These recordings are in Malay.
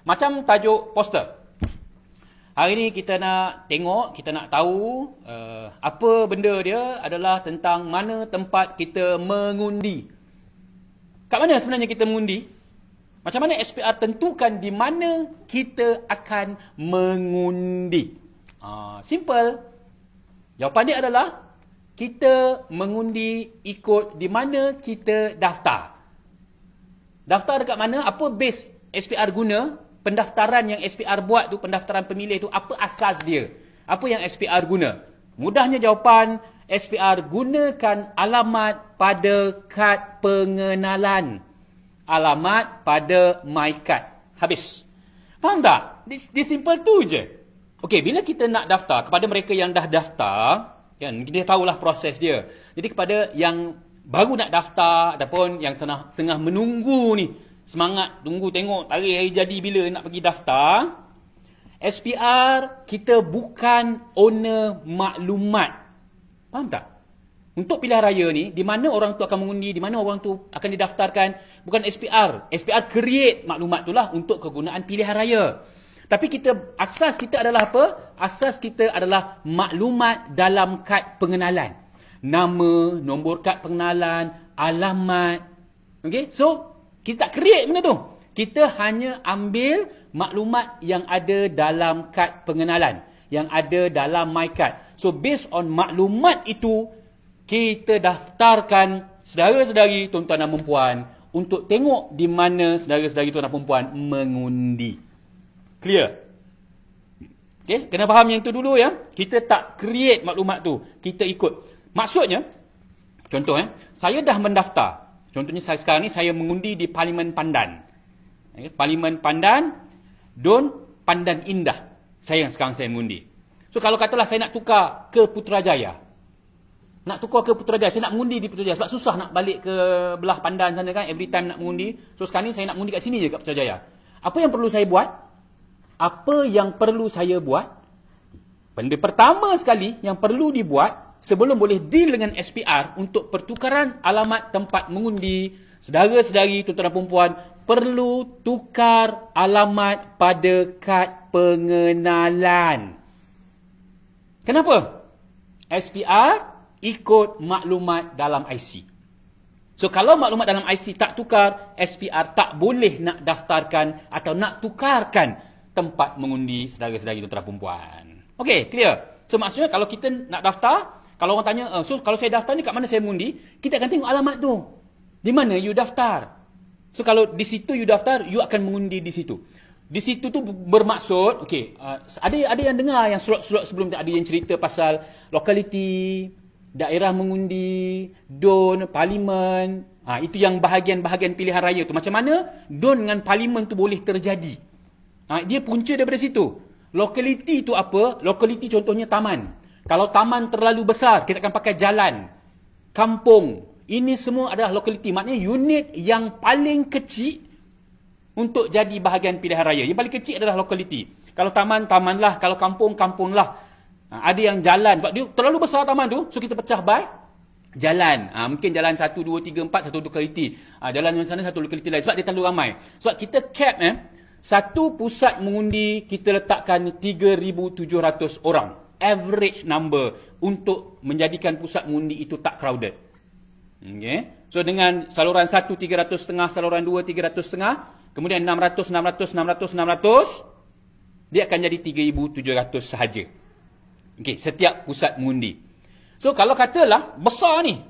Macam tajuk poster. Hari ni kita nak tengok, kita nak tahu apa benda dia adalah tentang mana tempat kita mengundi. Kat mana sebenarnya kita mengundi? Macam mana SPR tentukan di mana kita akan mengundi? Simple. Jawapan dia adalah kita mengundi ikut di mana kita daftar. Daftar dekat mana? Apa base SPR guna? Pendaftaran yang SPR buat tu, pendaftaran pemilih tu, apa asas dia? Apa yang SPR guna? Mudahnya jawapan, SPR gunakan alamat pada kad pengenalan. Alamat pada MyKad. Habis. Faham tak? Dia simple tu je. Okey, bila kita nak daftar, kepada mereka yang dah daftar, kan, kita tahulah proses dia. Jadi kepada yang baru nak daftar ataupun yang tengah menunggu ni, semangat tunggu tengok tarikh hari jadi bila nak pergi daftar, SPR kita bukan owner maklumat. Faham tak? Untuk pilihan raya ni, di mana orang tu akan mengundi, di mana orang tu akan didaftarkan, bukan SPR. SPR create maklumat tu lah untuk kegunaan pilihan raya. Tapi asas kita adalah apa? Asas kita adalah maklumat dalam kad pengenalan. Nama, nombor kad pengenalan, alamat. Okay? So, kita tak create benda tu. Kita hanya ambil maklumat yang ada dalam kad pengenalan. Yang ada dalam MyKad. So, based on maklumat itu, kita daftarkan saudara-saudari tuan-tuan dan perempuan untuk tengok di mana saudara-saudari tuan-tuan dan perempuan mengundi. Clear? Okay? Kena faham yang tu dulu ya. Kita tak create maklumat tu. Kita ikut. Maksudnya, contoh saya dah mendaftar. Contohnya saya sekarang ni saya mengundi di Parlimen Pandan. Okay? Parlimen Pandan, Don Pandan Indah. Saya yang sekarang saya mengundi. So kalau katalah saya nak tukar ke Putrajaya. Nak tukar ke Putrajaya, saya nak mengundi di Putrajaya sebab susah nak balik ke belah Pandan sana kan, every time nak mengundi. So sekarang ni saya nak mengundi kat sini je kat Putrajaya. Apa yang perlu saya buat? Apa yang perlu saya buat? Benda pertama sekali yang perlu dibuat sebelum boleh deal dengan SPR untuk pertukaran alamat tempat mengundi, saudara-saudari, tuan-tuan dan perempuan, perlu tukar alamat pada kad pengenalan. Kenapa? SPR ikut maklumat dalam IC. So, kalau maklumat dalam IC tak tukar, SPR tak boleh nak daftarkan atau nak tukarkan tempat mengundi saudara-saudari tuan-tuan dan perempuan. Okey, clear? So, maksudnya kalau kita nak daftar, kalau orang tanya, so kalau saya daftar ni kat mana saya mengundi, kita akan tengok alamat tu. Di mana you daftar. So, kalau di situ you daftar, you akan mengundi di situ. Di situ tu bermaksud, okey, ada yang dengar yang slot-slot sebelum ada yang cerita pasal lokaliti, daerah mengundi, DUN, parlimen. Itu yang bahagian-bahagian pilihan raya tu. Macam mana DUN dengan parlimen tu boleh terjadi. Dia punca daripada situ. Lokaliti tu apa? Lokaliti contohnya taman. Kalau taman terlalu besar, kita akan pakai jalan. Kampung. Ini semua adalah lokaliti. Maknanya unit yang paling kecil untuk jadi bahagian pilihan raya. Yang paling kecil adalah lokaliti. Kalau taman, tamanlah. Kalau kampung, kampunglah. Ada yang jalan. Sebab dia terlalu besar taman tu. So, kita pecah by jalan. Mungkin jalan 1, 2, 3, 4, satu lokaliti. Jalan yang sana, satu lokaliti lain. Sebab dia terlalu ramai. Sebab kita cap, satu pusat mengundi, kita letakkan 3,700 orang. Average number untuk menjadikan pusat mengundi itu tak crowded. Okay. So, dengan saluran 1, 300,500, saluran 2, 300,500, kemudian 600, 600, 600, 600, dia akan jadi 3,700 sahaja. Okey, setiap pusat mengundi. So, kalau katalah besar ni,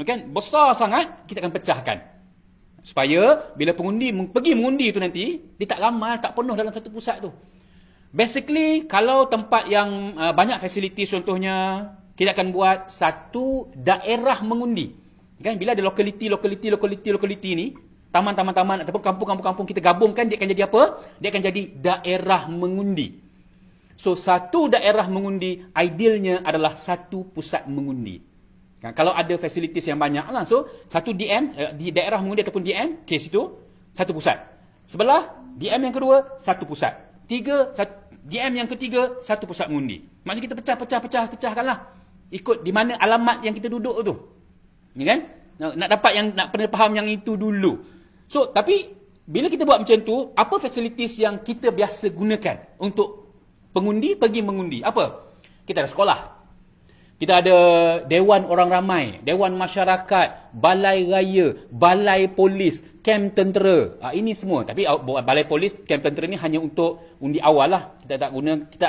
kan, besar sangat, kita akan pecahkan. Supaya bila pengundi pergi mengundi tu nanti, dia tak ramai, tak penuh dalam satu pusat tu. Basically, kalau tempat yang banyak facilities contohnya, kita akan buat satu daerah mengundi. Kan, bila ada lokaliti ni, taman-taman ataupun kampung-kampung kita gabungkan, dia akan jadi apa? Dia akan jadi daerah mengundi. So, satu daerah mengundi, idealnya adalah satu pusat mengundi. Kalau ada facilities yang banyak lah. So, satu DM, di daerah mengundi ataupun DM, kes itu, satu pusat. Sebelah, DM yang kedua, satu pusat. DM yang ketiga, satu pusat mengundi. Maksudnya kita pecahkan lah. Ikut di mana alamat yang kita duduk tu. Ya kan? Nak dapat yang, nak pernah faham yang itu dulu. So, tapi, bila kita buat macam tu, apa facilities yang kita biasa gunakan untuk pengundi pergi mengundi? Apa? Kita ada sekolah. Kita ada Dewan Orang Ramai, Dewan Masyarakat, Balai Raya, Balai Polis, Kem Tentera. Ini semua. Tapi Balai Polis, Kem Tentera ni hanya untuk undi awal lah. Kita tak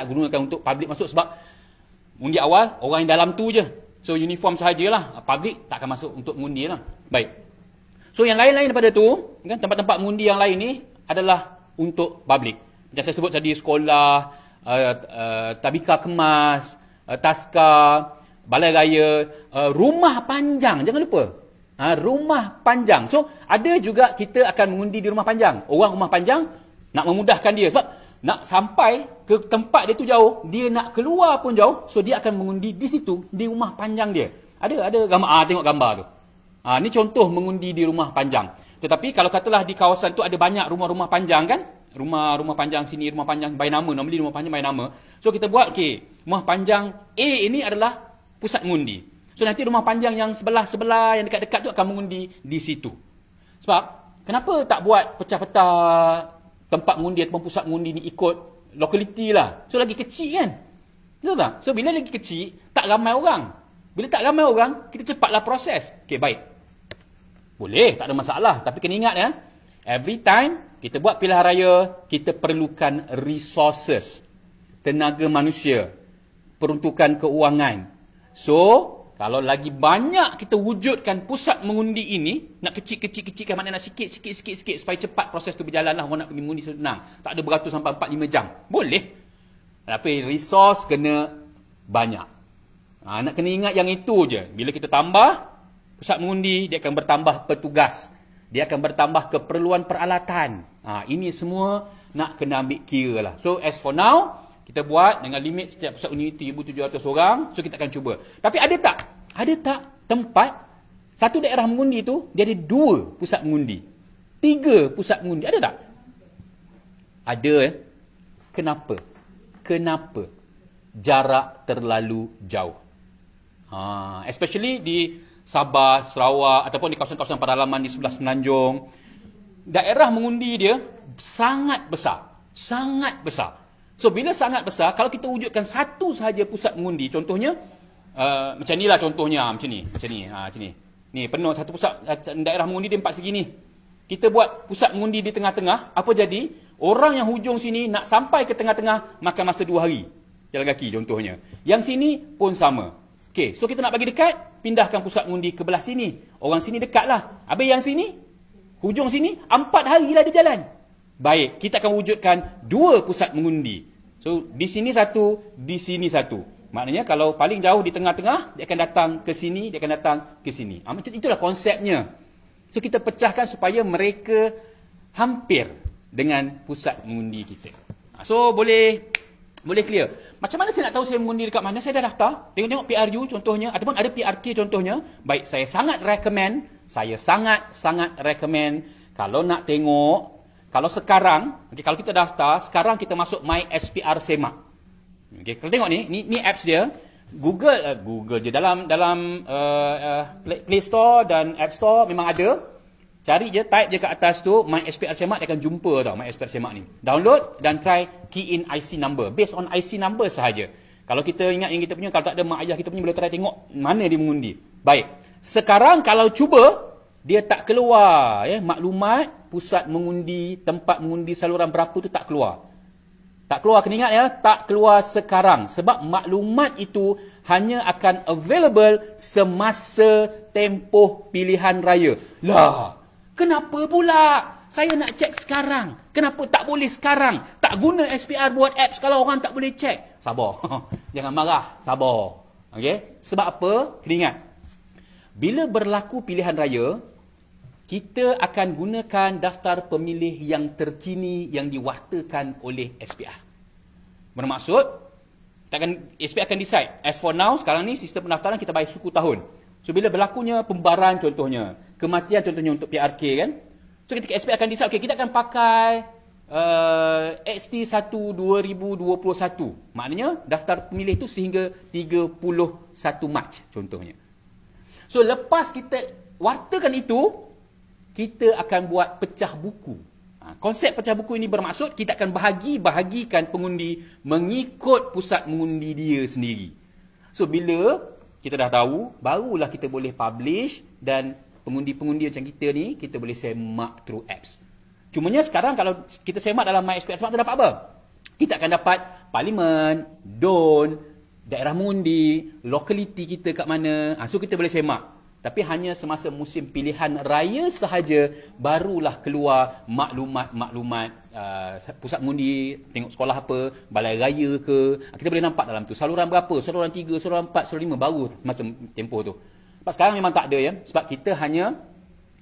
gunakan untuk public masuk sebab undi awal, orang yang dalam tu je. So, uniform sahajalah. Public tak akan masuk untuk mengundi lah. Baik. So, yang lain-lain daripada tu, kan, tempat-tempat mengundi yang lain ni adalah untuk public. Macam saya sebut tadi, sekolah, tabika kemas, taska, balai raya, rumah panjang. Jangan lupa. Rumah panjang. So, ada juga kita akan mengundi di rumah panjang. Orang rumah panjang nak memudahkan dia. Sebab nak sampai ke tempat dia tu jauh, dia nak keluar pun jauh. So, dia akan mengundi di situ, di rumah panjang dia. Ada gambar. Tengok gambar tu. Ni contoh mengundi di rumah panjang. Tetapi kalau katalah di kawasan tu ada banyak rumah-rumah panjang kan? Rumah panjang sini, rumah panjang by nama. Normally rumah panjang by nama. So, kita buat, rumah panjang A ini adalah pusat mengundi. So, nanti rumah panjang yang sebelah-sebelah, yang dekat-dekat tu akan mengundi di situ. Sebab, kenapa tak buat pecah-pecah tempat mengundi ataupun pusat mengundi ni ikut lokaliti lah. So, lagi kecil kan? Betul tak? So, bila lagi kecil, tak ramai orang. Bila tak ramai orang, kita cepatlah proses. Baik. Boleh, tak ada masalah. Tapi kena ingat every time kita buat pilihan raya, kita perlukan resources. Tenaga manusia. Peruntukan keuangan. So, kalau lagi banyak kita wujudkan pusat mengundi ini, nak kecil-kecil, maknanya nak sikit supaya cepat proses tu berjalan lah. Orang nak pergi mengundi senang. Tak ada beratus sampai 4-5 jam. Boleh. Tapi resource kena banyak. Nak kena ingat yang itu je. Bila kita tambah pusat mengundi, dia akan bertambah petugas. Dia akan bertambah keperluan peralatan. Ini semua nak kena ambil kira lah. So, as for now, kita buat dengan limit setiap pusat undi 1,700 orang. So, kita akan cuba. Tapi ada tak tempat satu daerah mengundi tu, dia ada 2 pusat mengundi, 3 pusat mengundi? Ada tak? Ada. Kenapa? Jarak terlalu jauh. Especially di Sabah, Sarawak ataupun di kawasan-kawasan pedalaman di sebelah Semenanjung. Daerah mengundi dia sangat besar. So, bila sangat besar, kalau kita wujudkan satu sahaja pusat mengundi, contohnya, macam ni lah contohnya, macam ni. Ni, penuh satu pusat, daerah mengundi dia 4 segi ni. Kita buat pusat mengundi di tengah-tengah, apa jadi? Orang yang hujung sini nak sampai ke tengah-tengah, makan masa 2 hari. Jalan kaki contohnya. Yang sini pun sama. So kita nak bagi dekat, pindahkan pusat mengundi ke belah sini. Orang sini dekat lah. Habis yang sini, hujung sini, 4 hari lah dia jalan. Baik, kita akan wujudkan 2 pusat mengundi. So, di sini satu, di sini satu. Maknanya kalau paling jauh di tengah-tengah, dia akan datang ke sini, dia akan datang ke sini. Itulah konsepnya. So, kita pecahkan supaya mereka hampir dengan pusat mengundi kita. So, boleh clear. Macam mana saya nak tahu saya mengundi dekat mana? Saya dah daftar. Tengok PRU contohnya, ataupun ada PRK contohnya. Baik, saya sangat recommend, kalau nak tengok, kalau sekarang, kalau kita daftar, sekarang kita masuk My SPR Semak. Kalau tengok ni apps dia. Google je dalam Play Store dan App Store memang ada. Cari je, type je kat atas tu My SPR Semak, dia akan jumpa tau My SPR Semak ni. Download dan try key in IC number. Based on IC number sahaja. Kalau kita ingat yang kita punya, kalau tak ada mak ayah kita punya, boleh try tengok mana dia mengundi. Baik. Sekarang kalau cuba, dia tak keluar maklumat pusat mengundi, tempat mengundi saluran berapa tu tak keluar. Tak keluar, kena ingat tak keluar sekarang. Sebab maklumat itu hanya akan available semasa tempoh pilihan raya. Lah, kenapa pula saya nak cek sekarang? Kenapa tak boleh sekarang? Tak guna SPR buat apps kalau orang tak boleh cek. Sabar. Jangan marah, sabar. Sebab apa? Kena ingat. Bila berlaku pilihan raya, kita akan gunakan daftar pemilih yang terkini yang diwartakan oleh SPR. Bermaksud, SPR akan decide. As for now, sekarang ni sistem pendaftaran kita bagi suku tahun. So, bila berlakunya pembaharan contohnya, kematian contohnya untuk PRK kan. So, ketika SPR akan decide, kita akan pakai XT1 2021. Maknanya, daftar pemilih itu sehingga 31 Mac contohnya. So, lepas kita wartakan itu, kita akan buat pecah buku. Konsep pecah buku ini bermaksud kita akan bahagikan pengundi mengikut pusat mengundi dia sendiri. So, bila kita dah tahu, barulah kita boleh publish dan pengundi-pengundi macam kita ni, kita boleh semak through apps. Cumanya sekarang kalau kita semak dalam MySPR Smart tu dapat apa? Kita akan dapat parlimen, DON, daerah mengundi, lokaliti kita kat mana. So, kita boleh semak. Tapi hanya semasa musim pilihan raya sahaja barulah keluar maklumat-maklumat pusat mengundi, tengok sekolah apa, balai raya ke. Kita boleh nampak dalam tu saluran berapa, saluran 3, saluran 4, saluran 5 baru masa tempoh tu. Sebab sekarang memang tak ada ya. Sebab kita hanya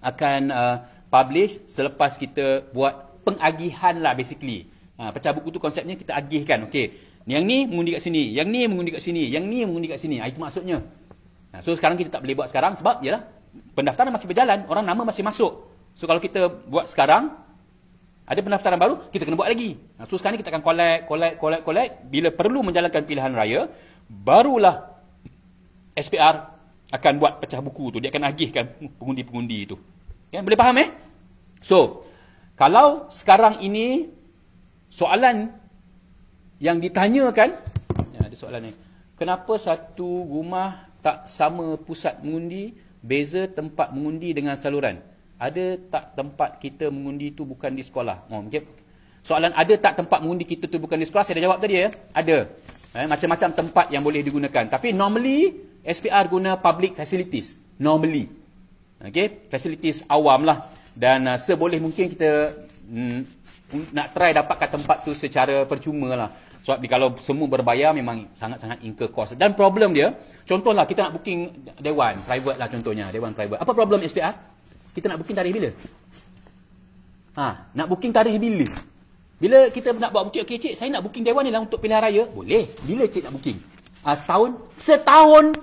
akan publish selepas kita buat pengagihan lah basically. Pecah buku tu konsepnya kita agihkan. Okey, yang ni mengundi kat sini, yang ni mengundi kat sini, yang ni mengundi kat sini. Itu maksudnya. So sekarang kita tak boleh buat sekarang sebab yalah pendaftaran masih berjalan, orang nama masih masuk. So kalau kita buat sekarang, ada pendaftaran baru, kita kena buat lagi. So sekarang ni kita akan collect. Bila perlu menjalankan pilihan raya, barulah SPR akan buat pecah buku tu. Dia akan agihkan pengundi-pengundi itu. Okay, boleh faham So, kalau sekarang ini soalan yang ditanyakan, ada soalan ni. Kenapa satu rumah tak sama pusat mengundi, beza tempat mengundi dengan saluran? Ada tak tempat kita mengundi tu bukan di sekolah? Okay. Soalan ada tak tempat mengundi kita tu bukan di sekolah, saya dah jawab tadi ya. Ada. Macam-macam tempat yang boleh digunakan. Tapi normally, SPR guna public facilities. Normally. Okay, facilities awam lah. Dan seboleh mungkin kita nak try dapatkan tempat tu secara percuma lah. Sebab kalau semua berbayar memang sangat-sangat incur cost. Dan problem dia, contohlah kita nak booking dewan private lah contohnya, dewan private. Apa problem SPR? Kita nak booking tarikh bila? Nak booking tarikh bila? Bila kita nak buat booking, okey cik, saya nak booking dewan ni lah untuk pilihan raya. Boleh. Bila cik nak booking? Setahun? Setahun?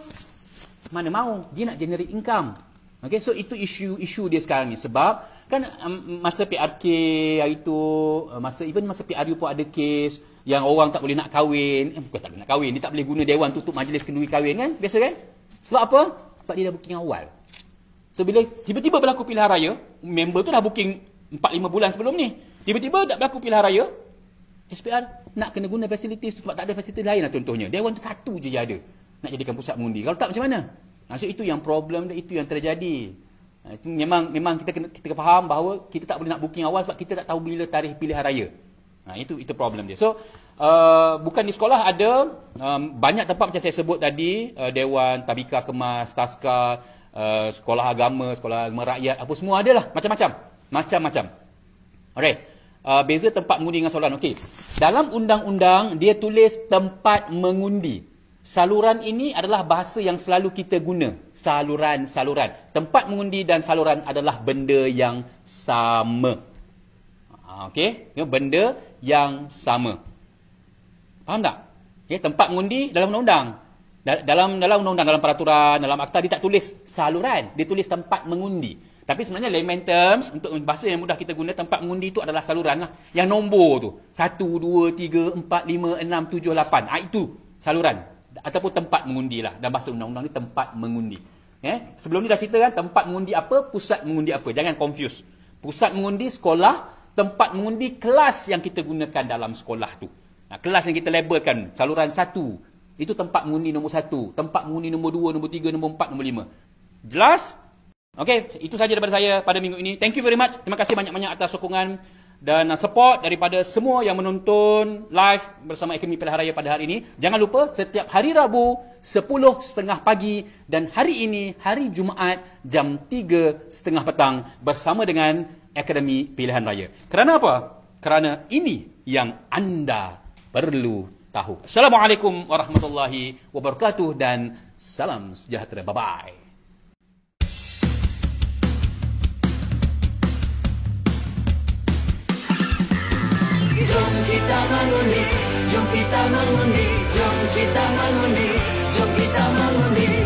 Mana mau? Dia nak generate income. Okay, so itu isu dia sekarang ni. Sebab kan masa PRK hari tu, masa PRU pun ada kes yang orang tak boleh nak kahwin. Bukan tak boleh nak kahwin, dia tak boleh guna dewan tu untuk majlis kenduri kahwin kan? Biasa kan? Sebab apa? Sebab dia dah booking awal. So bila tiba-tiba berlaku pilihan raya, member tu dah booking 4-5 bulan sebelum ni. Tiba-tiba dah berlaku pilihan raya, SPR nak kena guna facilities tu sebab tak ada facilities lain lah contohnya. Dewan tu satu je ada nak jadikan pusat mengundi. Kalau tak macam mana? So itu yang problem dia, itu yang terjadi. Memang kita faham bahawa kita tak boleh nak booking awal sebab kita tak tahu bila tarikh pilihan raya. Itu problem dia. So bukan di sekolah ada banyak tempat macam saya sebut tadi, Dewan, Tabika Kemas, Taska, sekolah agama rakyat, apa semua adalah macam-macam. Alright. Beza tempat mengundi dengan saluran. Okey. Dalam undang-undang dia tulis tempat mengundi. Saluran ini adalah bahasa yang selalu kita guna. Saluran. Tempat mengundi dan saluran adalah benda yang sama. Okey, benda yang sama. Faham tak? Okay, tempat mengundi dalam undang-undang. Dalam undang-undang, dalam peraturan, dalam akta dia tak tulis saluran, dia tulis tempat mengundi. Tapi sebenarnya layman terms, untuk bahasa yang mudah kita guna, tempat mengundi itu adalah saluran lah. Yang nombor tu 1, 2, 3, 4, 5, 6, 7, 8. Itu saluran ataupun tempat mengundi lah. Dan bahasa undang-undang ni tempat mengundi. Sebelum ni dah cerita kan, tempat mengundi apa, pusat mengundi apa. Jangan confuse. Pusat mengundi sekolah, tempat mengundi kelas yang kita gunakan dalam sekolah tu. Kelas yang kita labelkan, saluran 1. Itu tempat mengundi nombor 1. Tempat mengundi nombor 2, nombor 3, nombor 4, nombor 5. Jelas? Okey, itu saja daripada saya pada minggu ini. Thank you very much. Terima kasih banyak-banyak atas sokongan dan support daripada semua yang menonton live bersama Akademi Pilihan Raya pada hari ini. Jangan lupa setiap hari Rabu 10.30 pagi dan hari ini hari Jumaat jam 3.30 petang bersama dengan Akademi Pilihan Raya. Kerana apa? Kerana ini yang anda perlu tahu. Assalamualaikum warahmatullahi wabarakatuh dan salam sejahtera. Bye-bye. Jom kita mengundi, jom kita mengundi, jom kita mengundi, jom kita mengundi.